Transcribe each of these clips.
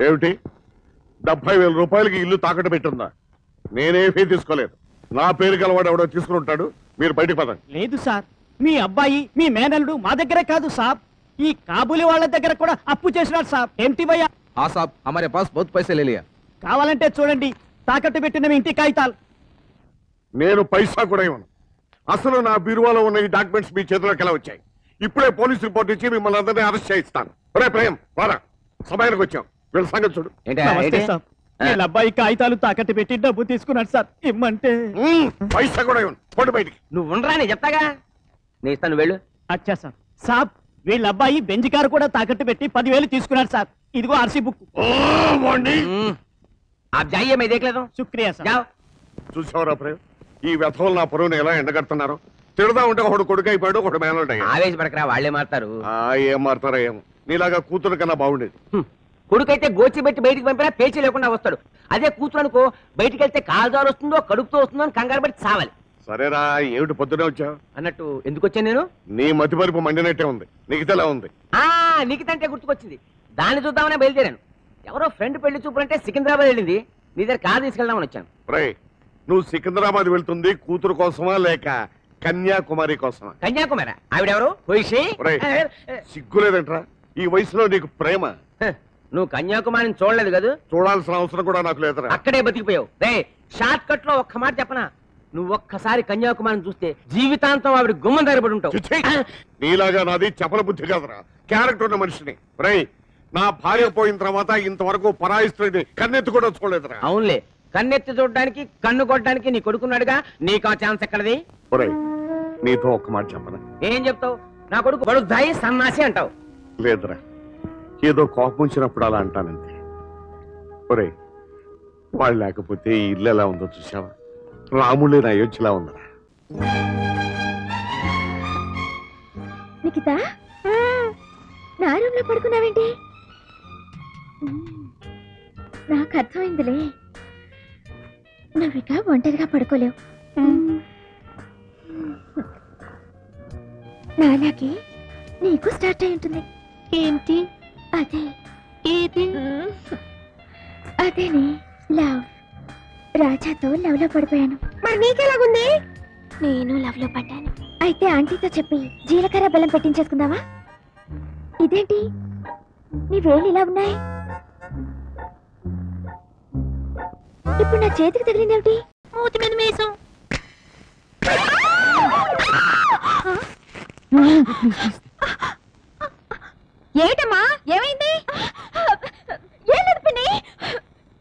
ఏమిటి 70,000 రూపాయలకి ఇల్లు తాకట్టు పెట్టుందా? నేనేమీ తీసుకోలేదు. నా పేరు గలవాడు ఎవడో తీసుకుని ఉంటాడు. మీరు బయటకు పదండి. లేదు సార్, మీ అబ్బాయి మీ మేనల్లుడు మా దగ్గరే కాదు సాబ్, ఈ కాబూలి వాళ్ళ దగ్గర కూడా అప్పు చేసినాడు సాబ్. ఏంటి భయ్యా? हाँ साहब, हमारे पास बहुत पैसे ले लिया। కావాలంటే చూడండి, తాకట్టు పెట్టిన మీ ఇంటి కాగితాలు. నేను పైసా కూడా ఇవ్వను. అసలు నా బీరువాలో ఉన్న ఈ డాక్యుమెంట్స్ మీ చేతిలోకి ఎలా వచ్చాయి? ఇప్పుడే పోలీస్ రిపోర్ట్ ఇచ్చి మిమ్మల్ని అందరినీ అరెస్ట్ చేయిస్తాను. ఒరే ప్రేమ్, రారా, సమయానికి వచ్చాం. వీళ్ళ సంగతి చూడు. నమస్తే సాబ్. వీళ్ళ అబ్బాయి కాగితాలు తాకట్టు పెట్టి డబ్బు తీసుకున్నాడు సార్. ఇమ్మంటే పైసా కూడా ఇవ్వను. పోటీ బయటికి. నువ్వు ఉండరా, నేను చెప్తాగా. నేను ఇస్తాను, వెళ్ళు. అచ్చా సార్. సాబ్, వీళ్ళ అబ్బాయి బెంజ్ కారు కూడా తాకట్టు పెట్టి 10,000 తీసుకున్నాడు సార్. ఇదిగో ఆర్సీ బుక్. आप जाइए, मैं देख लेता हूँ. శుక్రియా సార్. जाओ. చూసావరా ప్రేమ్, ఈ వ్యథలు నా పొరువుని ఎలా ఎండగడుతున్నారు. తిడదా ఉంటే ఒకడు కొడుకు అయిపోయాడు, ఒకడు మేనల్డ్ అయ్యాడు. ఆవేశపడకరా, వాళ్లే మారుతారు. ఏం మారుతారో ఏమో. నీలాగా కూతురు కన్నా బాగుండేది. కొడుకైతే గోచి పెట్టి బయటికి పంపినా పేచీ లేకుండా వస్తాడు. అదే కూతురు అనుకో, బయటికి వెళ్తే కాలుదారు వస్తుందో కడుపుతో వస్తుందో అని కంగారు పట్టి చావాలి. సరేరా, ఏమిటి పొద్దునే వచ్చావు? అన్నట్టు ఎందుకు వచ్చాను నేను? నీ మతి మరుపు మండినట్టే ఉంది. నీకుతేలా ఉంది? నీకుతంటే గుర్తుకొచ్చింది. దాన్ని చూద్దామనే బయలుదేరాను. ఎవరో ఫ్రెండ్ పెళ్లి చూపులంటే సికింద్రాబాద్ వెళ్ళింది. నీ దగ్గర కారు తీసుకెళ్దామని వచ్చాను. రే, నువ్వు సికింద్రాబాద్ వెళ్తుంది కూతురు కోసమా లేక కన్యాకుమారి కోసమా? కన్యాకుమారి. ఆవిడెవరు? సిగ్గులేదంట్రా ఈ వయసులో నీకు ప్రేమ? నువ్వు కన్యాకుమారిని చూడలేదు కదా. చూడాల్సిన అవసరం కూడా నాకు లేదురా. అక్కడే బతికిపోయావు. రే, షార్ట్ కట్ లో ఒక్క మాట చెప్పనా, నువ్వు ఒక్కసారి కన్యాకుమారిని చూస్తే జీవితాంతం ఆవిడ గుమ్మం దగ్గరపడి ఉంటావు. నీలాగా నాది చపల బుద్ధి కాదురా, క్యారెక్టర్ ఉన్న మనిషిని. రే, నా భార్య పోయిన తర్వాత ఇంతవరకు పరాయి స్త్రీని కన్నెత్తి కూడా చూడలేదురా. అవునులే, కన్నెత్తి చూడడానికి కన్ను కొట్టడానికి నీ కొడుకున్నాడుగా, నీకు ఆ ఛాన్స్ ఎక్కడది? నీతో ఒక్క మాట చెప్పనా? ఏం చెప్తావు? నా కొడుకు బడుద్దాయి సన్నాసి అంటావు. లేదురా, ఏదో కోపం వచ్చినప్పుడు అలా అంటానంతే. ఒరే, వాళ్ళు లేకపోతే ఈ ఇల్లు ఎలా ఉందో చూసావా? రాముళ్ళని అయోధ్యలా ఉందరా. నిఖిత, నా రూమ్ లో పడుకున్నావేంటి? నాకు అర్థమైందిలే, నువ్విక ఒంటరిగా పడుకోలేవు. నాలాగే నీకు స్టార్ట్ అయి ఉంటుంది. ఏంటి అదే? ఏది? అదేనే, లవ్. రాజాతో లవ్ లో పడిపోయాను. మరి నీకెలాగుంది? నేను లవ్ లో పడ్డాను. అయితే ఆంటీతో చెప్పి జీలకర్ర బెల్లం పెట్టించేసుకుందామా? ఇదేంటి నీ వేలు ఇలా ఉన్నాయి? ఇప్పుడు నా చేతికి తగిలిందేమిటి? మూతి మీద మేసం. ఏటమ్మా, ఏమైంది? ఏం లేదు పిన్ని,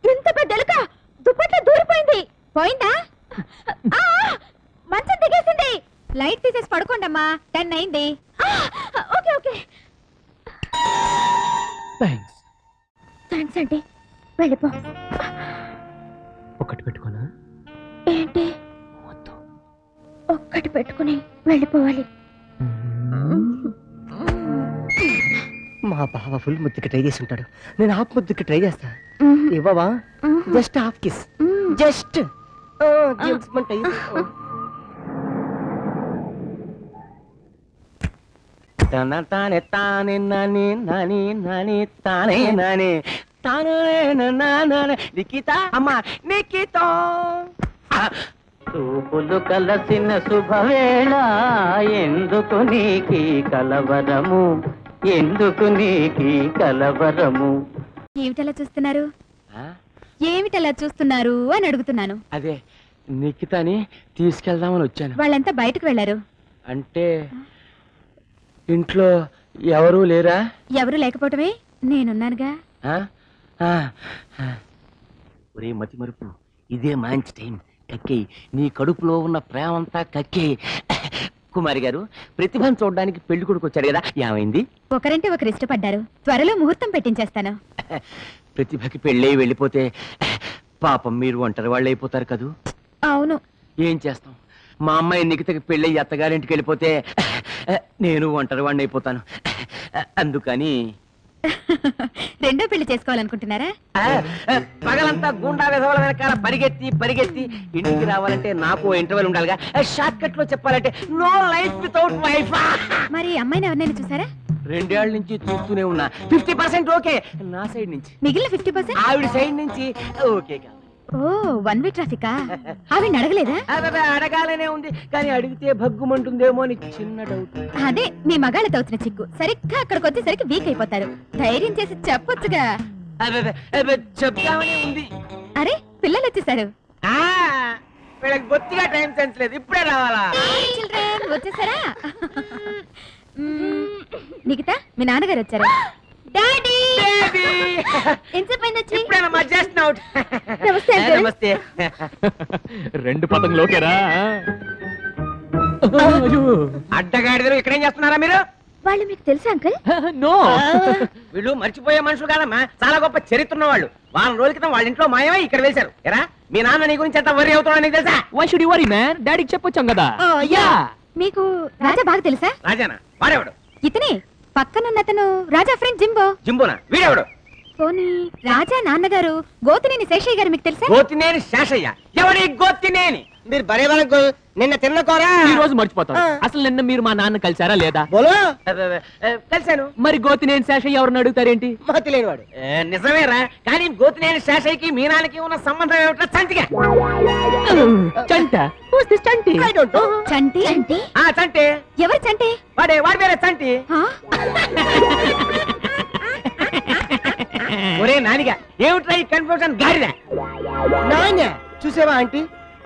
ఎంత పెద్ద ఎలుక దుప్పట్లో దూరిపోయింది. పోయిందా? మంచం దిగేసింది. లైట్ తీసేసి పడుకోండమ్మా, 10 అయింది. Okay okay. థ్యాంక్స్ అంటే వెళ్ళిపో. ఒకటి పెట్టుకోనా? ఏంటి? ఒక్కటి పెట్టుకుని వెళ్ళిపోవాలి. మా బావ ఫుల్ ముద్దుకి ట్రై చేసి ఉంటాడు, నేను హాఫ్ ముద్దుకి ట్రై చేస్తా. ఇవ్వవా? Just half kiss. జస్ట్ తానే తానే నాని నాని నాని తానే నాని తానే నానే నిఖిత అమ్మా నిఖిత. చూపులు కలసిన శుభవేళ, ఎందుకు నీకి కలవరము, ఎందుకు నీకి కలవరము. ఏమిటలా చూస్తున్నారు? ఏమిటలా చూస్తున్నారు అని అడుగుతున్నాను. అదే నిఖితని తీసుకెళ్దామని వచ్చాను. వాళ్ళంతా బయటకు వెళ్ళారు. అంటే ఇంట్లో ఎవరూ లేరా? ఎవరు లేకపోవటమే నేనున్నానుగా. ఒరే మతి మరుపు, ఇదే మంచి టైం. కక్కేయి, నీ కడుపులో ఉన్న ప్రేమంతా కక్కేయి. కుమారి గారు, ప్రతిభను చూడడానికి పెళ్లి కొడుకు వచ్చాడు కదా, ఏమైంది? ఒకరంటే ఒకరు ఇష్టపడ్డారు. త్వరలో ముహూర్తం పెట్టించేస్తాను. ప్రతిభకి పెళ్ళి వెళ్ళిపోతే పాపం మీరు ఒంటరి వాళ్ళు అయిపోతారు కదూ. అవును. ఏం చేస్తాం, మా అమ్మాయి నిఖితకి పెళ్ళి అత్తగారింటికి వెళ్ళిపోతే నేను ఒంటరి వాడిని అయిపోతాను. అందుకని రెండో పెళ్లి చేసుకోవాలనుకుంటున్నారా? పగలంతా గుండా విధవల వెనకాల పరిగెత్తి పరిగెత్తి ఇంటికి రావాలంటే నాకు ఇంటర్వెల్ ఉండాలిగా. షార్ట్ కట్ లో చెప్పాలంటే నో లైఫ్ వితౌట్ వైఫ్. మరి అమ్మాయిని ఎవరినైనా చూసారా? 2 ఏళ్ల నుంచి చూస్తూనే ఉన్నా. 50% ఓకే నా సైడ్ నుంచి, మిగిలిన 50%? ఆవిడ సైడ్ నుంచి ఓకే కాదు. ఓ, వన్ వే ట్రాఫికా? ఆవిడ అడగలేదా? అడగాలనే ఉంది, కానీ అడిగితే భగ్గుమంటుందేమో అని చిన్న డౌట్. అదే మీ మగాళ్ళతో అవుతున్న చిక్కు. సరిగ్గా అక్కడికి వచ్చేసరికి వీక్ అయిపోతారు. ధైర్యం చేసి చెప్పొచ్చుగా. చెప్తామనే ఉంది. అరే, పిల్లలు వచ్చేసారు. వీళ్ళకి బొత్తిగా టైం సెన్స్ లేదు, ఇప్పుడే రావాలా? చిల్డ్రన్ వచ్చేసారా? నిఖిత, మీ నాన్నగారు వచ్చారా? డాడీ! ఎంతసేపు అయింది వచ్చి? నమస్తే అంకుల్. నమస్తే. 2 పతంగులు ఓకేరా? అడ్డగాడిదలు ఇక్కడేం చేస్తున్నారా మీరు? వాళ్ళు మీకు తెలుసా అంకుల్? నో. వీళ్ళు మర్చిపోయే మనుషులు కాదమ్మా, చాలా గొప్ప చరిత్ర ఉన్న వాళ్ళు. వారం రోజుల క్రితం వాళ్ళ ఇంట్లో మాయమై ఇక్కడ వేశారు. ఎరా, మీ నాన్న నీ గురించి ఎంత వరి అవుతున్నా నీకు తెలుసా? Why should you worry man? డాడీకి చెప్పొచ్చాం కదా. యా. మీకు రాజా బాగా తెలుసా? రాజానా? వాడేవాడు? ఇతనే పక్కనున్న అతను రాజా ఫ్రెండ్ జింబో. జింబోనా? వీడేవాడు? పోనీ రాజా నాన్నగారు గోతినేని శేషయ్య గారు మీకు తెలుసా? గోతినేని శేషయ్య? ఎవరి గోతినేని? మీరు బరే వాళ్ళకు నిన్న తిన్న కూర ఈ రోజు మర్చిపోతాను. అసలు నిన్న మీరు మా నాన్న కలిసారా లేదా? బోలో కలిశాను. మరి గోతినేని శేషయ్య ఎవరిని అడుగుతారేంటి? మతి లేనివాడు. నిజమేరా, కానీ గోతినేని శేషయ్యకి మీ నాన్నకి ఉన్న సంబంధం ఏమిటో చంటిగా. చంట? Who's this Chanti? I don't know. చంటి? చంటి? చంటి ఎవరు చంటి? వాడి పేరే చంటి. ఆ? ఒరే నానిగా, ఏమిట్రా ఈ కన్ఫ్యూజన్ గాడిదా? నాన్న చూసేవా ఆంటీ,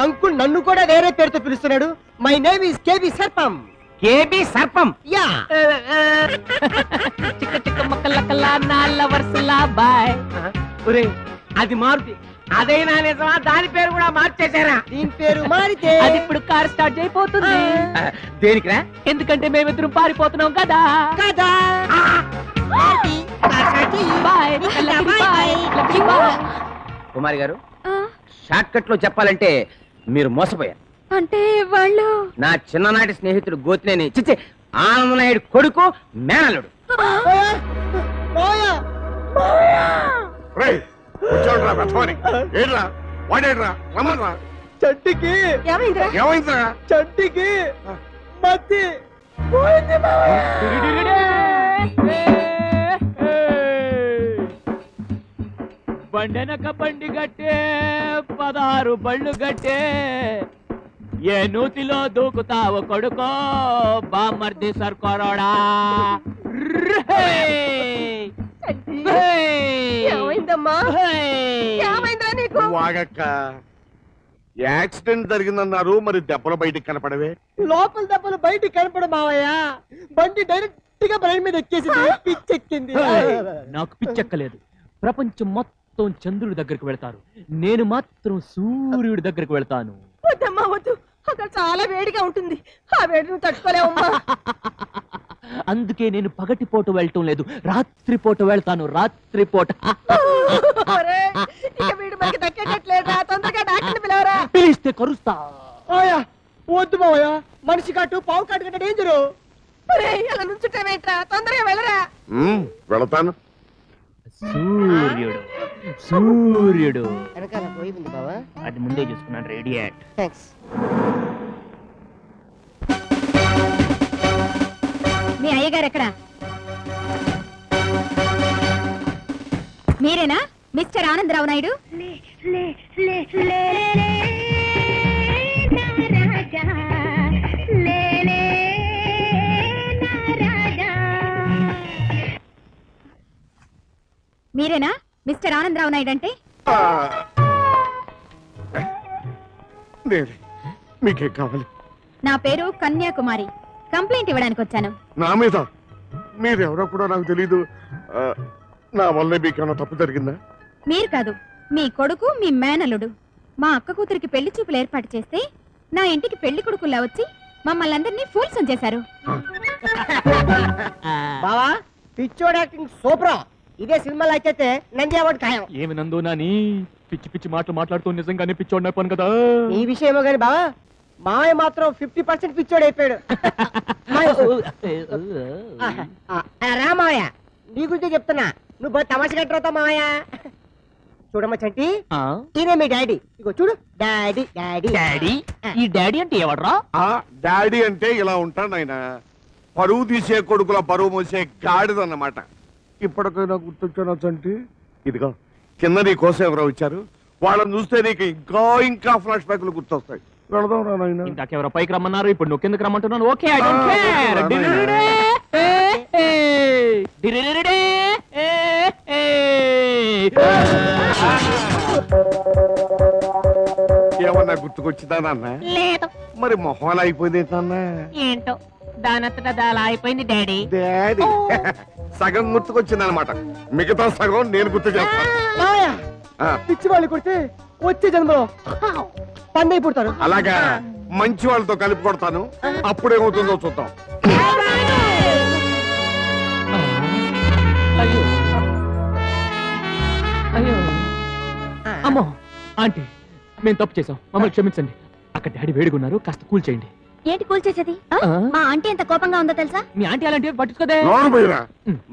అంకుల్ నన్ను కూడా వేరే పేరుతో పిలుస్తున్నాడు. మై నేమ్ ఇస్ కేబి సర్పం. కేబి సర్పం? యా. చిక్క చిక్క మక్కలకల్లా నాల్ల వరుసలా బాయ్. ఒరే, అది మారుతి. అదైనా నిజమా? దాని పేరు కూడా మార్చేశారా? దీని పేరు మారితే అది ఇప్పుడు కార్ స్టార్ట్ అయిపోతుంది. దేనికిరా? ఎందుకంటే మేమిద్దరం పారిపోతున్నాం కదా. కదా. ఆంటీ, కాసాటి. బాయ్. బాయ్. బాయ్. కుమారి గారు, ఆ, షార్ట్ కట్ లో చెప్పాలంటే మీరు మోసపోయారు. అంటే వాళ్ళు నా చిన్ననాటి స్నేహితుడు గోతినేని చిచ్చి ఆనందనాయుడు కొడుకు, మేనల్లుడు. పోయా. రేయ్, కూర్చోండి రా పెద్దవాడి. ఏడ్రా, వాడేడ్రా, రమ్మన్రా. చట్టికి ఏమైందిరా? చట్టికి మతి పోయింది బండెనక బండి గట్టే 16 బళ్ళు గట్టే, ఏ నూతిలో దూకుతావు కొడుకో బామర్ది సర్కోరోడా. ఏమైందమ్మా? ఏమైందా నీకు? వాగక్క, యాక్సిడెంట్ జరిగిందన్నారు, మరి దెబ్బలు బయటికి కనపడవే. లోపల దెబ్బలు బయటికి కనపడు మావయ్య. బండి డైరెక్ట్ గా బ్రెయిన్ మీద ఎక్కేసింది, పిచ్చెక్కింది. నాకు పిచ్చెక్కలేదు. ప్రపంచం మొత్తం చంద్రుడి దగ్గరికి వెళ్తారు, నేను మాత్రం సూర్యుడి దగ్గరికి వెళ్తాను. వద్దమ్మా వద్దు, అక్కడ చాలా వేడిగా ఉంటుంది. ఆ వేడిని తట్టుకోలేవమ్మా. అందుకే నేను పగటిపూట వెళ్ళటం లేదు, రాత్రిపూట వెళ్తాను. రాత్రిపూట వీడు మనకి దక్కేటట్లేదా? తొందరగా డాక్టర్ని పిలవరా. పిలిస్తే కరుస్తా. వద్దు మావయ్య, మనిషి కాటు పావు కాటు కంటే డేంజరు. అలా నుంచుంటావేంట్రా? తొందరగా వెళ్ళరా. వెళతాను. సూర్యుడు సూర్యుడు వెనకాల పోయింది బావా. అది ముందే చూసుకున్నాను. రేడియేట్. థ్యాంక్స్. మీ అయ్యగారు ఎక్కడా? మీరేనా మిస్టర్ ఆనందరావు నాయుడు? మీరేనా మిస్టర్ ఆనందరావు నాయుడు అంటే? మీకేం కావాలి? నా పేరు కన్యాకుమారి. కంప్లైంట్ ఇవ్వడానికి వచ్చాను. నా మీద? మీరెవరో కూడా నాకు తెలీదు. నా వల్లే మీకేమైనా తప్పు జరిగిందా? మీరు కాదు, మీ కొడుకు, మీ మేనల్లుడు మా అక్క కూతురికి పెళ్లి చూపులు ఏర్పాటు చేస్తే నా ఇంటికి పెళ్లి కొడుకుల్లా వచ్చి మమ్మల్ని అందరినీ ఫూల్స్ చేశారు. బావా, పిచ్చోడ్ యాక్టింగ్ సూపర్. ఇదే సినిమాలో అయితే నంది అవార్డు ఖాయం. ఏమి నందు నాని పిచ్చి పిచ్చి మాటలు మాట్లాడుతూ నిజంగానే పిచ్చోడిన పని కదా. ఈ విషయమో గాని బావా, మావయ్య మాత్రం 50% పిచ్చోడు అయిపోయాడు. రామావయ్య, నీ గురించి చెప్తున్నా, నువ్వు తమాషా కట్టరావుతావు మావయ్య. చూడమ్మా చంటి, ఈయన మీ డాడీ. ఇగో చూడు, డాడీ డాడీ డాడీ. ఈ డాడీ అంటే ఎవడ్రా? డాడీ అంటే ఇలా ఉంటాడు నాయన. పరువు తీసే కొడుకుల బరువు మోసే గాడిదన్నమాట. ఇప్పటికైనా గుర్తొచ్చాను చంటి. ఇదిగో కింద నీ కోసం ఎవరో వచ్చారు. వాళ్ళని చూస్తే నీకు ఇంకా ఇంకా ఫ్లాష్ బ్యాక్లు గుర్తొస్తాయి. వెళదాం రా నాయనా. ఇందాకెవరో పైకి రమ్మన్నారు, ఇప్పుడు నువ్వు కిందకి రమ్మంటున్నాను. Okay, I don't care. ఏమన్నా గుర్తుకొచ్చిందా నాన్న? లేదు. మరి మొహాలు అయిపోయింది నాన్న. ఏంటో దానంతటా దాలా అయిపోయింది డాడీ. డాడీ సగం గుర్తుకొచ్చిందనమాట. మిగతా సగం నేను గుర్తు చేస్తాను. మామయ్య ఆ, పిచ్చి వాళ్ళు కొడితే వచ్చే జన్మలో పందై పుడతారు. అలాగా మంచి వాళ్ళతో కలిపి కొడతాను. అప్పుడేమవుతుందో చూద్దాం. అయ్యో అయ్యో అమ్మో ఆంటీ, మేము తప్పు చేసాం, మమ్మల్ని క్షమించండి. అక్కడ డాడీ వేడుకున్నారు, కాస్త కూల్ చేయండి. ఏంటి కూల్ చేసేది? మా ఆంటీ ఎంత కోపంగా ఉందో తెలుసా? మీ ఆంటీ అలాంటివి పట్టించుకోదే. లోను పోయిరా.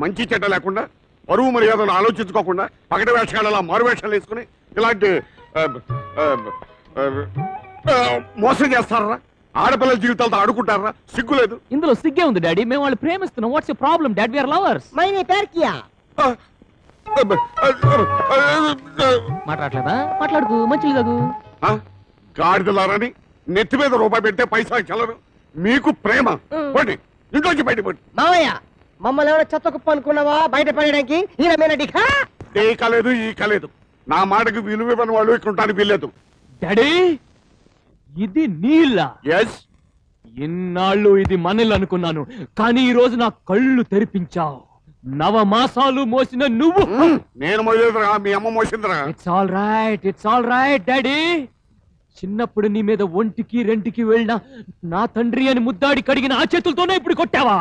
మంచి చెడ్డ లేకుండా పరువు మర్యాదలు ఆలోచించుకోకుండా పగటి వేషాలు మారు వేషాలు వేసుకుని ఇలాంటి మోసం చేస్తారా? ఆడపిల్లల జీవితాలతో ఆడుకుంటారా? సిగ్గులేదు. ఇందులో సిగ్గే ఉంది డాడీ, మేము వాళ్ళు ప్రేమిస్తున్నాం. What's your problem dad? We are lovers. Maine Pyar Kiya. మాట్లాడలేదా? మాట్లాడుకు, మంచిది కాదు. గాడిదలారని నెత్తి మీద రూపాయి పెడితే పైసా చల్లరు. మీకు ప్రేమ పోండి, ఇంట్లోంచి బయటపడి. మామయ్య మమ్మల్ని ఎవరో చెత్త కుప్ప అనుకున్నావా బయట పడడానికి? ఈయన మీనడికా ఏ కాలేదు ఈ కాలేదు. నా మాటకు విలువ ఇవ్వని వాళ్ళు ఇక్కడ ఉంటానికి వీల్లేదు. డాడీ ఇది నీళ్ళ. ఎస్, ఇన్నాళ్ళు ఇది మనల్ అనుకున్నాను, కానీ ఈ రోజు నా కళ్ళు తెరిపించావు. 9 మాసాలు మోసిన నువ్వు. నేను మోయలేదురా, మీ అమ్మ మోసిందిరా. It's all right daddy. చిన్నప్పుడు నీ మీద ఒంటికి రెంటికి వెళ్ళిన నా తండ్రి అని ముద్దాడి కడిగిన ఆ చేతులతోనే ఇప్పుడు కొట్టావా?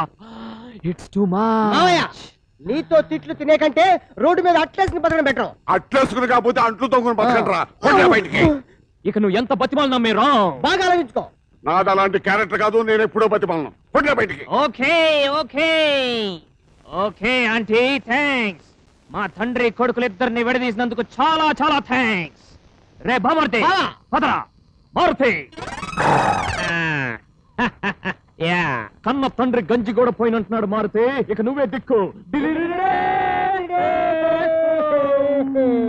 ఇట్స్ టూ మామయ్య మచ్. నీతో తిట్లు తినే కంటే రోడ్డు మీద అట్లేసుకుని బతకడం బెటర్. అట్లేసుకుని కాకపోతే అంట్లు తొంగుని బతకండిరా. పోండి బయటికి. ఇక నువ్వు ఎంత బతిమాలు నమ్మేరా? బాగా ఆలోచించుకో. నాది అలాంటి క్యారెక్టర్ కాదు, నేను ఎప్పుడో బతిమాలను. పోండి బయటికి. Okay okay okay aunty, thanks. మా తండ్రి కొడుకులిద్దరిని విడదీసినందుకు చాలా చాలా థ్యాంక్స్. రే బామర్తి, పదరా. మారుతి, కన్న తండ్రి గంజి కూడా పోయినంటున్నాడు మారుతి. ఇక నువ్వే దిక్కు.